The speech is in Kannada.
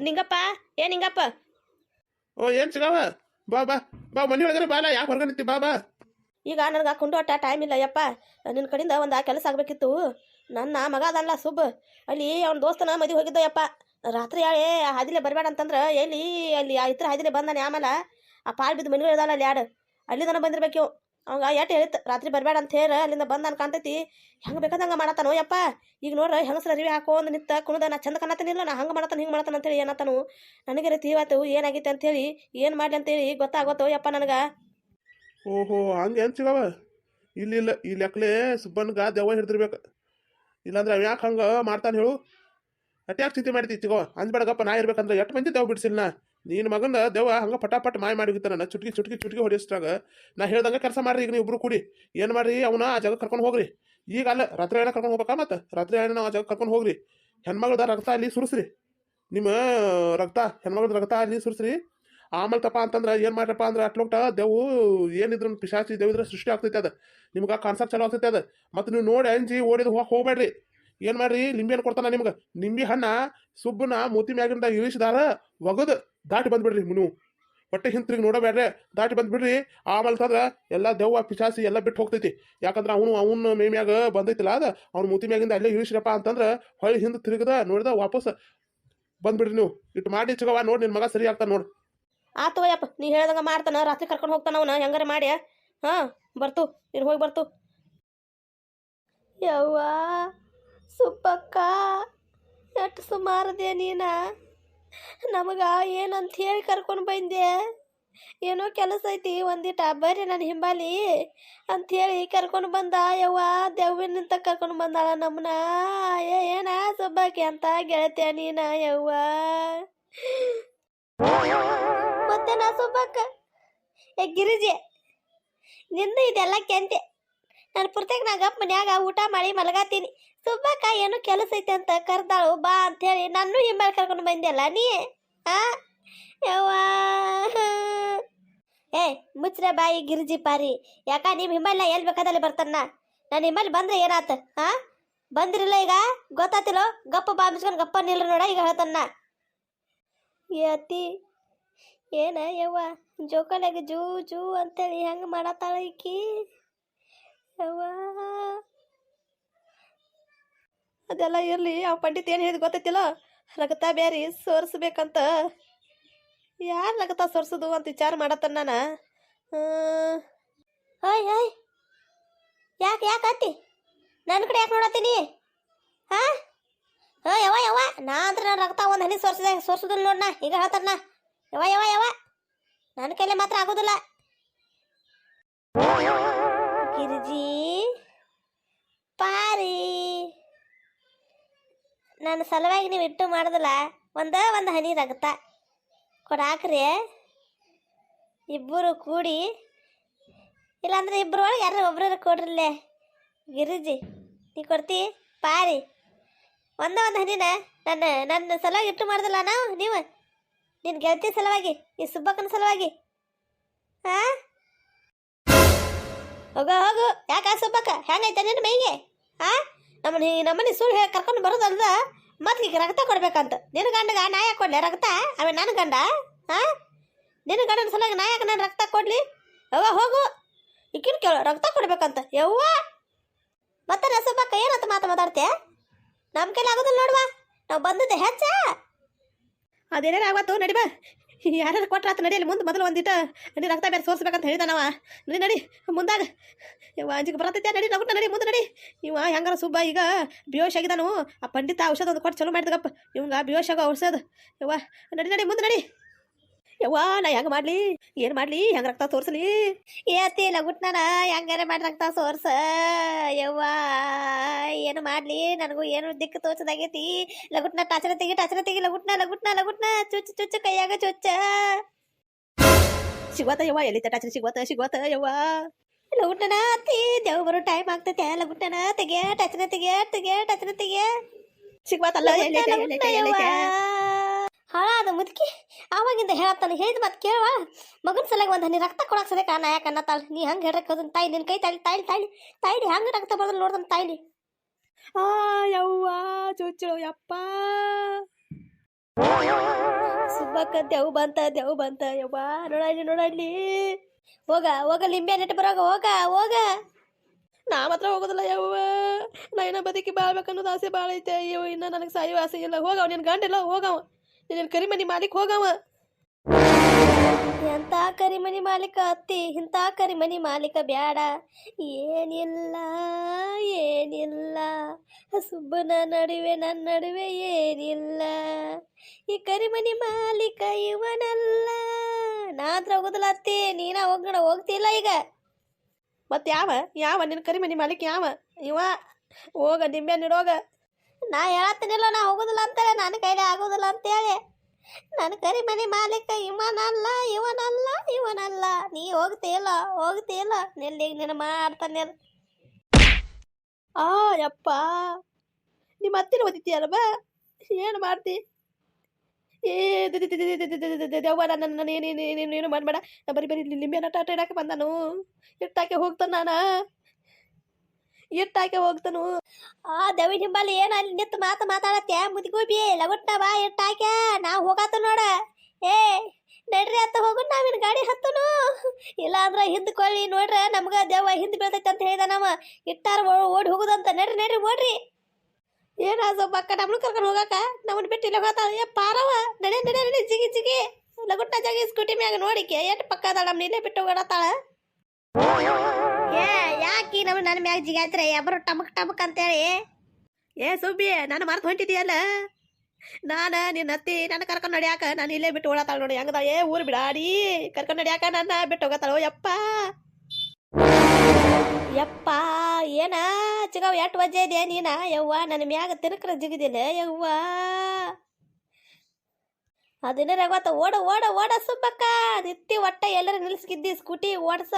ನಿಂಗಪ್ಪ ನಿಂಗಪ್ಪ ಓ ಏನ್ ಸಿಗವ ಬಾ ಬಾ ಬಾ ಮನಿ ಒಳಗಡೆ ಬಾಲ ಯಾಕೆ ಹೊರಗೆ ನಿಂತಿ ಬಾ ಬಾ ಈಗ ನನಗೆ ಕುಂಡೋಟ ಟೈಮ್ ಇಲ್ಲ ಯಪ್ಪ ನಿನ್ನ ಕಡೆಯಿಂದ ಒಂದು ಕೆಲಸ ಆಗಬೇಕಿತ್ತು ನನ್ನ ಮಗ ಅದಲ್ಲ ಸುಬ್ ಅಲ್ಲಿ ಅವ್ನ ದೋಸ್ತನ ಮದುವೆ ಹೋಗಿದ್ದ ಯಪ್ಪ ರಾತ್ರಿ ಹೇಳಿ ಹಾದಿಲೆ ಬರಬೇಡ ಅಂತಂದ್ರೆ ಎಲ್ಲಿ ಅಲ್ಲಿ ಆ ಇತರ ಹಾದಿಲೆ ಬಂದಾನೆ ಆಮೇಲೆ ಆ ಪಾಲ್ ಬಿದ್ದು ಮನೆಗಳು ಇದಾವಲ್ಲ ಅಲ್ಲಿ ಯಾಡು ಅಲ್ಲಿಂದನ ಬಂದಿರ್ಬೇಕು ಅವಂಗ ಎಟ್ಟು ಹೇಳಿತ್ತು ರಾತ್ರಿ ಬರಬೇಡ ಅಂತ ಹೇಳಿ ಅಲ್ಲಿಂದ ಬಂದು ಕಾಣ್ತೈತಿ ಹೆಂಗೆ ಬೇಕಾದಂಗೆ ಮಾಡತ್ತಾನೋ ಯಪ್ಪ ಈಗ ನೋಡ್ರಿ ಹೆಂಗಸ್ರ ಅರಿವಿ ಹಾಕೊಂಡು ನಿಂತ ಕುಣದ ನಾ ಚಂದ ಕಾಣತಾನಿಲ್ಲ ನಾ ಹಂಗೆ ಮಾಡತ್ತಾನ ಹಿಂಗೆ ಮಾಡತ್ತಾನ ಅಂತೇಳಿ ಏನತ್ತಾನು ನನಗೆ ರೀತಿ ಇವತ್ತು ಏನಾಗೈತೆ ಅಂತೇಳಿ ಏನು ಮಾಡಲಿ ಅಂತೇಳಿ ಗೊತ್ತಾಗೋತ್ತೋ ಯಪ್ಪ ನನಗೆ ಓಹೋ ಹಂಗೆ ಏನು ಸಿಗವ ಇಲ್ಲಿ ಇಲ್ಲ ಈ ಲೆಕ್ಕಲೆ ಸುಬ್ಬನ್ಗ ದೆವ್ವ ಹಿಡ್ದಿರ್ಬೇಕು ಇಲ್ಲಾಂದ್ರೆ ಅವ ಯಾಕೆ ಹಂಗೆ ಮಾಡ್ತಾನೆ ಹೇಳು ಅಟ್ಯಾಕ್ ಚಿಂತೆ ಮಾಡ್ತಿ ಸಿಗೋ ಅಂದ್ಬೇಡಗಪ್ಪ ನಾ ಇರ್ಬೇಕಂದ್ರೆ ಎಷ್ಟು ಮಂದಿ ದೆವ್ವ ಬಿಡಿಸಿಲ್ಲ ನೀನು ಮಗನ ದೆವ್ವ ಹಂಗೆ ಪಟಾಪಟ್ ಮಾಯ ಮಾಡಿಗಿತ್ತಾನ ನಾ ಚುಟ್ಕಿ ಹೊಡಿಸ್ಟಾಗ ನಾ ಹೇಳ್ದಂಗೆ ಕೆಲಸ ಮಾಡ್ರಿ ಈಗ ನೀವು ಇಬ್ರು ಕೂಡಿ ಏನು ಮಾಡ್ರಿ ಅವನ ಆ ಜಾಗ ಕರ್ಕೊಂಡು ಹೋಗ್ರಿ ಈಗ ಅಲ್ಲ ರಾತ್ರಿ ಏನ ಕರ್ಕೊಂಡು ಹೋಗ್ಬೇಕಾ ಮತ್ತೆ ರಾತ್ರಿ ಏನ ನಾವು ಆ ಜಾಗ ಕರ್ಕೊಂಡು ಹೋಗ್ರಿ ಹೆಣ್ಮಗಳದ ರಕ್ತ ಅಲ್ಲಿ ಸುರಿಸ್ರಿ ನಿಮ್ಮ ರಕ್ತ ಹೆಣ್ಮಗಳದ ರಕ್ತ ಅಲ್ಲಿ ಸುರಿಸ್ರಿ ಆಮೇಲೆ ತಪ್ಪ ಅಂತಂದ್ರೆ ಏನು ಮಾಡ್ರಪ್ಪ ಅಂದ್ರೆ ಅಟ್ಲೋಟ ದೆವು ಏನಿದ್ರು ಪಿಶಾಚಿ ದೇವಿದ್ರೆ ಸೃಷ್ಟಿ ಆಗ್ತೈತೆ ಅದು ನಿಮ್ಗೆ ಕಾನ್ಸೆಪ್ಟ್ ಚಲೋ ಆಗ್ತೈತೆ ಅದು ಮತ್ತು ನೀವು ನೋಡಿ ಅಂಜಿ ಓಡಿದು ಹೋಗ್ಬೇಡ್ರಿ ಏನು ಮಾಡ್ರಿ ಲಿಂಬಿ ಹಣ್ಣು ಕೊಡ್ತಾನ ನಿಮ್ಗೆ ನಿಂಬಿ ಹಣ್ಣ ಸುಬ್ಬನ ಮೂತಿ ಮ್ಯಾಗಿಂದ ಇಳಿಸಿದಾರ ಒಗದು ದಾಟಿ ಬಂದ್ಬಿಡ್ರಿ ನೀವು ಹೊಟ್ಟೆ ಹಿಂತಿರುಗಿ ನೋಡಬೇಡ್ರಿ ದಾಟಿ ಬಂದ್ಬಿಡ್ರಿ ಆಮೇಲೆ ತಂದ್ರೆ ಎಲ್ಲ ದೆವ್ವ ಪಿಶಾಸಿ ಎಲ್ಲ ಬಿಟ್ಟು ಹೋಗ್ತೈತಿ ಯಾಕಂದ್ರೆ ಅವನ ಮೇ ಮ್ಯಾಗ ಬಂದೈತಿಲ್ಲ ಅದು ಅವ್ನ ಮೂತಿ ಮ್ಯಾಗಿಂದ ಅಲ್ಲೇ ಇಳಿಸ್ರಪ್ಪ ಅಂತಂದ್ರೆ ಹೊಳ್ಳಿ ಹಿಂದೆ ತಿರುಗದ ನೋಡಿದ ವಾಪಸ್ ಬಂದ್ಬಿಡ್ರಿ ನೀವು ಇಟ್ಟು ಮಾಡಿ ಚಿಗವ ನೋಡಿ ನಿನ್ನ ಮಗ ಸರಿ ಆಗ್ತಾನೆ ನೋಡಿ ಆತು ಯಪ್ಪ ನೀ ಹೇಳ್ದಂಗೆ ಮಾಡ್ತಾನ ರಾತ್ರಿ ಕರ್ಕೊಂಡು ಹೋಗ್ತಾನ ಅವನ ಹೆಂಗಾರ ಮಾಡಿ ಹಾಂ ಬರ್ತು ನೀನು ಹೋಗಿ ಬರ್ತು ಯವ್ವ ಸುಬ್ಬಕ್ಕ ಎಷ್ಟು ಸುಮಾರದೆ ನೀನ ನಮಗ ಏನಂತ ಹೇಳಿ ಕರ್ಕೊಂಡು ಬಂದೆ ಏನೋ ಕೆಲಸ ಐತಿ ಒಂದಿಟ ಬರ್ರಿ ನನ್ನ ಹಿಂಬಾಲಿ ಅಂಥೇಳಿ ಕರ್ಕೊಂಡು ಬಂದ ಯವ್ವ ದೆವ್ವಿನಿಂದ ಕರ್ಕೊಂಡು ಬಂದಾಳ ನಮ್ಮನ್ನ ಏನ ಸುಬ್ಬಕ್ಕೆ ಅಂತ ಗೆಳತಿಯ ನೀನ ಯವ್ವ ಮತ್ತೆ ನಾ ಸುಬ್ಬಕ್ಕ ಗಿರಿಜೆ ನಿಂದು ಇದೆಲ್ಲ ಕೆಂತೆ ನಾನು ಪುರ್ತಕ್ಕೆ ನಾ ಗಪ್ಪ ಮನ್ಯಾಗ ಊಟ ಮಾಡಿ ಮಲಗಾತೀನಿ ಸುಬ್ಬಕ್ಕ ಏನು ಕೆಲಸ ಐತೆ ಅಂತ ಕರ್ದಾಳು ಬಾ ಅಂಥೇಳಿ ನನ್ನೂ ಹಿಂಬಾಲಿ ಕರ್ಕೊಂಡು ಬಂದೆಲ್ಲ ನೀ ಯವ್ವ ಮುಚ್ಚ್ರೆ ಬಾಯಿ ಗಿರಿಜಿ ಪಾರಿ ಯಾಕ ನಿಮ್ಮ ಹಿಂಬಾಲಿನ ಎಲ್ಲಿ ಬೇಕಾದಲ್ಲಿ ಬರ್ತಾನ ನಾನು ಹಿಂಬಾಲಿ ಬಂದ್ರೆ ಏನಾತ ಬಂದಿರಲ್ಲ ಈಗ ಗೊತ್ತಾತಿಲ್ಲೋ ಗಪ್ಪ ಬಾ ಮುಚ್ಕೊಂಡು ಗಪ್ಪ ನಿಲ್ರಿ ನೋಡ ಈಗ ಹೇಳ್ತಾನ ಯತಿ ಏನ ಯವ್ವ ಜೋಕಾಲಾಗ ಜೂ ಜೂ ಅಂತೇಳಿ ಹೆಂಗೆ ಮಾಡತ್ತಾಳ ಈಕಿ ಯವ್ವ ಅದೆಲ್ಲ ಇರಲಿ ಆ ಪಂಡಿತ್ ಏನು ಹೇಳಿದ್ ಗೊತ್ತೈತಿಲ್ಲ ರಗತ ಬ್ಯಾರಿ ಸೋರಿಸ್ಬೇಕಂತ ಯಾರು ರಗತ ಸೋರ್ಸೋದು ಅಂತ ವಿಚಾರ ಮಾಡತ್ತಾನ ನಾನು ಹಾಯ್ ಹಾಯ್ ಯಾಕೆ ಅತ್ತಿ ನನ್ನ ಕಡೆ ಯಾಕೆ ನೋಡತ್ತೀನಿ ಹಾಂ ಯವ್ವ ಯವ್ವ ನಾ ಅಂದ್ರೆ ನಾನು ರಕ್ತ ಒಂದು ಹನಿ ಸೋರ್ಸೋದಿಲ್ಲ ನೋಡ್ನ ಈಗ ಹೇಳ್ತಾನ ಯವ್ವ ನನ್ನ ಕೈಲೇ ಮಾತ್ರ ಆಗೋದಿಲ್ಲ ಗಿರಿಜಿ ಪಾರಿ ನನ್ನ ಸಲುವಾಗಿ ನೀವು ಇಟ್ಟು ಮಾಡೋದಿಲ್ಲ ಒಂದು ಹನಿ ರಕ್ತ ಕೊಡಾಕ್ರಿ ಇಬ್ಬರು ಕೂಡಿ ಇಲ್ಲಾಂದ್ರೆ ಇಬ್ಬರು ಒಳಗೆ ಯಾರು ಒಬ್ರು ಕೊಡ್ರಲ್ಲೇ ಗಿರಿಜಿ ನೀ ಕೊಡ್ತಿ ಪಾರಿ ಒಂದು ಹನಿನ ನನ್ನ ಸಲುವಾಗಿ ಇಟ್ಟು ಮಾಡೋದಿಲ್ಲ ನೀವು ನಿನ್ನ ಗೆಳತಿ ಸಲುವಾಗಿ ಈ ಸುಬ್ಬಕ್ಕನ ಸಲುವಾಗಿ ಹಾಂ ಹೋಗು ಯಾಕೆ ಸುಬ್ಬಕ್ಕ ಹೆಂಗೈತೆ ನಿನ್ನ ಮೈಗೆ ಹಾಂ ನಮ್ಮನೆ ಸುಳ್ಳು ಹೇಳಿ ಕರ್ಕೊಂಡು ಬರೋದಲ್ದ ಮತ್ತೆ ಈಗ ರಕ್ತ ಕೊಡ್ಬೇಕಂತ ನಿನ್ನ ಗಂಡಗ ನಾ ಯಾಕೆ ಕೊಡ್ಲಿ ರಕ್ತ ಆಮೇಲೆ ನನ್ನ ಗಂಡ ಹಾಂ ನಿನ್ನ ಗಂಡನ ಸಲುವಾಗಿ ನಾ ಯಾಕೆ ನಾನು ರಕ್ತ ಕೊಡ್ಲಿ ಹೋಗು ಈಕಿನ ಕೇಳು ರಕ್ತ ಕೊಡ್ಬೇಕಂತ ಯವ್ವ ಮತ್ತೆ ಸುಬ್ಬಕ್ಕ ಏನಂತ ಮಾತಾಡ್ತೆ ನಮ್ಮ ಕೈಲಿ ಆಗೋದಿಲ್ಲ ನೋಡುವ ನಾವು ಬಂದಿದ್ದೆ ಹೆಚ್ಚ ಅದೇನೇನು ಆಗತ್ತು ನಡಿ ಬಾ ಯಾರು ಕೊಟ್ರಾತ ನಡಿಯಲ್ಲಿ ಮುಂದೆ ಮೊದಲು ಒಂದಿಟ್ಟು ನಡಿ ರಕ್ತ ಬೇರೆ ಸೋರಿಸ್ಬೇಕಂತ ಹೇಳಿದಾನವ ನಡಿ ಮುಂದಾಗ ಇವ ಅಂಜಿಗೆ ಬರತೈತೆ ನಡಿ ರಗುಟ್ಟ ನಡಿ ಮುಂದೆ ನಡಿ ಇವ ಹೆಂಗಾರ ಸುಬ್ಬ ಈಗ ಬಿಯೋಶ್ ಆಗಿದಾನು ಆ ಪಂಡಿತ ಔಷಧ ಒಂದು ಕೊಟ್ಟು ಚಲೋ ಮಾಡಿದಗಪ್ಪ ಇವಂಗ ಬಿಯೋಶ್ ಆಗೋ ಔಷಧ ಯವ್ವ ನಡಿ ಮುಂದೆ ನಡಿ ಯವ್ವ ನಾ ಹೆಂಗೆ ಮಾಡಲಿ ಏನು ಮಾಡಲಿ ಹೆಂಗೆ ರಕ್ತ ತೋರಿಸಲಿ ಏತಿ ಲಗುಟ್ನಾನ ಹೆಂಗಾರೆ ಮಾಡಿ ರಕ್ತ ಸೋರ್ಸ ಯವ್ವ ಏನು ಮಾಡಲಿ ನನಗೂ ಏನು ದಿಕ್ಕು ತೋರ್ಸದಾಗೈತಿ ಲಗುಟ್ನ ಟಾಚನ ತೆಗಿ ಲಗುಟ್ನ ಚುಚ್ಚು ಕೈಯಾಗ ಚುಚ್ಚ ಸಿಗೋತ ಯವ್ವ ಎಲ್ಲಿ ಟಾಚನ ಸಿಗೋತ ಯವ್ವ ಲಗುಟ್ನ ಅತ್ತಿ ದೇವ್ ಬರೋ ಟೈಮ್ ಆಗ್ತೈತೆ ಲಗುಟ್ನ ತೆಗೆ ಟಾಚನ ತೆಗೆ ಸಿಗೋತಲ್ಲ ಹಾಳಾದ ಮುದುಕಿ ಆವಾಗಿಂದ ಹೇಳತ್ತಾನೆ ಹೇಳಿದ ಮತ್ತೆ ಕೇಳುವ ಮಗನ ಸಲಗ ಒಂದು ಹನಿ ರಕ್ತ ಕೊಡಕ್ಕೆ ಸದ್ಯಕ್ಕೆ ನಾ ಯಾಕೆ ಅನ್ನತ್ತಾಳ ನೀ ಹಂಗೆ ಹೇಳ್ರಕ್ಕೆ ಅದನ್ನ ತಾಯಿ ನಿನ್ನ ಕೈ ತಾಳಿ ಹಂಗೆ ರಕ್ತ ಬರೋದು ನೋಡ್ದನ್ ತಾಯಿಲಿ ಯವ್ವ ಚುಚ್ಚು ಯಪ್ಪ ಸುಬ್ಬಕ್ಕ ದೆವ್ ಬಂತ ಯವ್ವ ನೋಡಲ್ಲಿ ಹೋಗ ಲಿಂಬೆ ನೆಟ್ಟು ಬರೋಗ ಹೋಗ ನಾ ಮಾತ್ರ ಹೋಗೋದಿಲ್ಲ ಯವ್ವ ನಾ ಏನ ಬದುಕಿ ಬಾಳ್ಬೇಕನ್ನೋದು ಆಸೆ ಭಾಳ ಐತೆ ಅಯ್ಯೋ ಇನ್ನ ನನಗೆ ಸಾಯೋ ಆಸೆ ಇಲ್ಲ ಹೋಗವ ನಿನ್ನ ಗಂಡಿಲ್ಲ ಹೋಗವ ನಿನ್ನ ಕರಿಮನಿ ಮಾಲಿಕ್ ಹೋಗವ ಎಂತ ಕರಿಮನಿ ಮಾಲೀಕ ಅತ್ತಿ ಇಂಥ ಕರಿಮನಿ ಮಾಲೀಕ ಬ್ಯಾಡ ಏನಿಲ್ಲ ಸುಬ್ಬನ ನಡುವೆ ನನ್ನ ನಡುವೆ ಏನಿಲ್ಲ ಈ ಕರಿಮನಿ ಮಾಲೀಕ ಇವನಲ್ಲ ನಾ ಹತ್ರ ಹೋಗುದಿಲ್ಲ ಅತ್ತಿ ನೀನ ಹೋಗ್ತಿಲ್ಲ ಈಗ ಮತ್ತೆ ಯಾವ ನಿನ್ನ ಕರಿಮನಿ ಮಾಲೀಕ ಯಾವ ಇವ ಹೋಗ ನಿಂಬೆ ನಿಡೋಗ ನಾ ಹೇಳತ್ತೀನಿಲ್ಲ ನಾ ಹೋಗುದಿಲ್ಲ ಅಂತೇಳಿ ನನ್ನ ಕೈಲಿ ಆಗೋದಿಲ್ಲ ಅಂತೇಳಿ ನನ್ನ ಕರಿಮನಿ ಮಾಲೀಕ ಇವನಲ್ಲ ನೀ ಹೋಗ್ತೀಯಲ್ಲ ನೆಲ್ಲಿಗೆ ನಿನ್ನ ಮಾಡ್ತಾನೆ ಯಪ್ಪ ನಿಮ್ಮ ಅತ್ತಿನ ಓದಿತೀಯಲ್ಲ ಬಾ ಏನು ಮಾಡ್ತಿ ದೆವ್ವ ನನ್ನ ನೀನು ಮಾಡಬೇಡ ಬರೀ ಲಿಂಬೆ ನಟ ಇಡಕ್ಕೆ ಬಂದನು ಇಟ್ಟಾಕೆ ಹೋಗ್ತಾನು ದವಿ ನಿಂಬಲ್ಲಿ ಏನು ಅಲ್ಲಿ ನಿಂತು ಮಾತಾಡತ್ತೆ ಮುದಿಗೂಬಿ ಲಗುಟ್ಟ ಬಾ ಇಟ್ಟಾಕೆ ನಾ ಹೋಗತ್ತ ನೋಡ ನಡ್ರಿ ಅತ್ತ ಹೋಗು ನಾವಿನ ಗಾಡಿ ಹತ್ತನು ಇಲ್ಲ ಅಂದ್ರೆ ಹಿಂದ್ಕೊಳ್ಳಿ ನೋಡ್ರೆ ನಮ್ಗ ದೆವ್ವ ಹಿಂದ್ ಬೀಳ್ತೈತೆ ಅಂತ ಹೇಳಿದ ನಮ್ಮ ಇಟ್ಟಾರ ಓಡಿ ಹೋಗುದಂತ ನಡ್ರಿ ಓಡ್ರಿ ಏನಾದ ಬಕ್ಕ ನಮ್ಮನ್ನು ಕರ್ಕೊಂಡು ಹೋಗಾಕ ನಮ್ಮನ್ನ ಬಿಟ್ಟು ಇಲ್ಲ ಹೋಗ್ತಾಳ ಪಾರವ ನಡೆ ಜಿಗಿ ಲಗುಟ್ಟ ಜಾಗಿ ಸ್ಕೂಟಿ ಮ್ಯಾಗ ನೋಡಿಕೆ ಎಷ್ಟು ಪಕ್ಕ ಅದಾಳ ನಮ್ಮ ಇಲ್ಲೇ ಬಿಟ್ಟು ಹೋಗಡತ್ತಾಳ ಯಾಕಿ ನನ್ನ ಮ್ಯಾಗ ಜಿಗಾಯ್ತ್ರೆ ಎಬ್ಬರು ಟಮಕ್ ಅಂತೇಳಿ ಸುಬ್ಬಿ ನಾನು ಮರ್ತು ಹೊಂಟಿದೀಯಲ್ಲ ನಿನ್ನ ಅತ್ತಿ ನನ್ನ ಕರ್ಕೊಂಡು ನಡಿಯಾಕ ನಾನು ಇಲ್ಲೇ ಬಿಟ್ಟು ಓಡತಾಳ ನೋಡಿ ಹಂಗದ ಊರು ಬಿಡಾಡಿ ಕರ್ಕೊಂಡು ನಡಿಯಾಕ ನನ್ನ ಬಿಟ್ಟು ಹೋಗತ್ತಾಳ ಯಪ್ಪ ಏನ ಚಿಗವ್ ಎಷ್ಟು ವಜ್ಜೆ ಇದೆಯಾ ನೀನ ಯವ್ವ ನನ್ನ ಮ್ಯಾಗ ತಿರುಕ್ರ ಜಿಗಿದಿಲ್ಲ ಯವ್ವ ಅದನ್ನ ಗೊತ್ತ ಓಡ ಸುಬ್ಬಕ್ಕ ನಿತ್ತಿ ಒಟ್ಟ ಎಲ್ಲರ ನಿಲ್ಸ್ಕಿದ್ದಿ ಸ್ಕೂಟಿ ಓಡ್ಸ